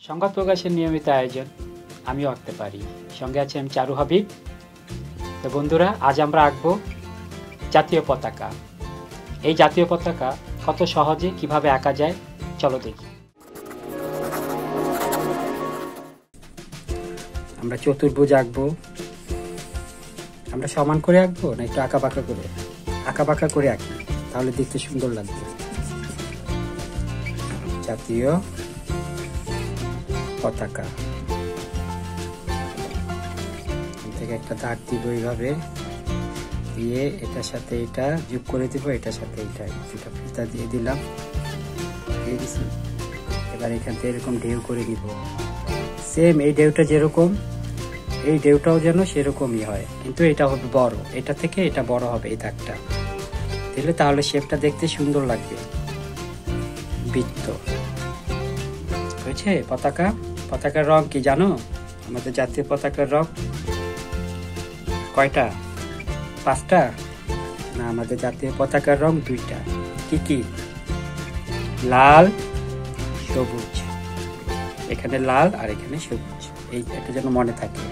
সংবাদ প্রকাশের নিয়মিত আয়োজন আমিও আঁকতে পারি। সঙ্গে আছে আমি চারু হাবিব। তো বন্ধুরা, আজ আমরা আঁকবো জাতীয় পতাকা। এই জাতীয় পতাকা কত সহজে কিভাবে আঁকা যায় চলো দেখি। আমরা চতুর্ভুজ আঁকবো। আমরা সমান করে আঁকবো না একটু আঁকা বাঁকা করে? আঁকা বাঁকা করে আঁকি, তাহলে দেখতে সুন্দর লাগবে। জাতীয় পতাকা থেকে একটা দাগ দিব, এইভাবে দিয়ে এটার সাথে এটা যোগ করে দিব, এটার সাথে এটা দুটা ফিতা দিয়ে দিলাম। এবার এখান থেকে এরকম ঢেউ করে দিব। সেম এই ঢেউটা যেরকম, এই ঢেউটাও যেন সেরকমই হয়, কিন্তু এটা হবে বড়, এটা থেকে এটা বড় হবে এই দাগটা দিলে, তাহলে শেপটা দেখতে সুন্দর লাগবে। বৃত্ত হয়েছে। পতাকা, পতাকার রং কি জানো? আমাদের জাতীয় পতাকার রং কয়টা? 5টা না, আমাদের জাতীয় পতাকার রং 2টা। কি কি? লাল, সবুজ। এখানে লাল আর এখানে সবুজ, এই এটা যেন মনে থাকে,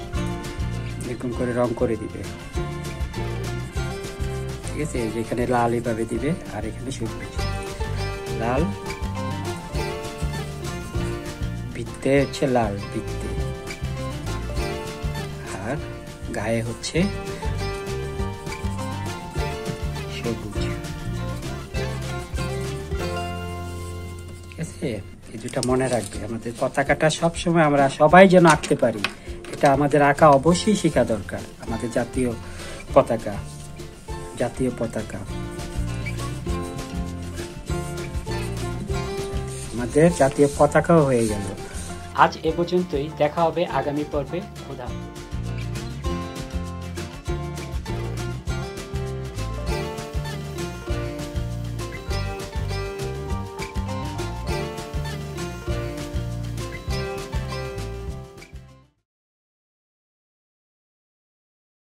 এরকম করে রং করে দিবে। ঠিক আছে, এখানে লাল এইভাবে দিবে আর এখানে সবুজ। লাল বৃত্তে হচ্ছে লাল বৃত্তে, আর গায়ে হচ্ছে সবুজ। ঠিক আছে, এই দুটা মনে রাখবে। আমাদের পতাকাটা সবসময় আমরা সবাই যেন আঁকতে পারি, এটা আমাদের আঁকা অবশ্যই শেখা দরকার। আমাদের জাতীয় পতাকা, জাতীয় পতাকা আমাদের জাতীয় পতাকাও হয়ে গেল। আজ এ পর্যন্তই, দেখা হবে আগামী পর্বে। খোদা হাফেজ।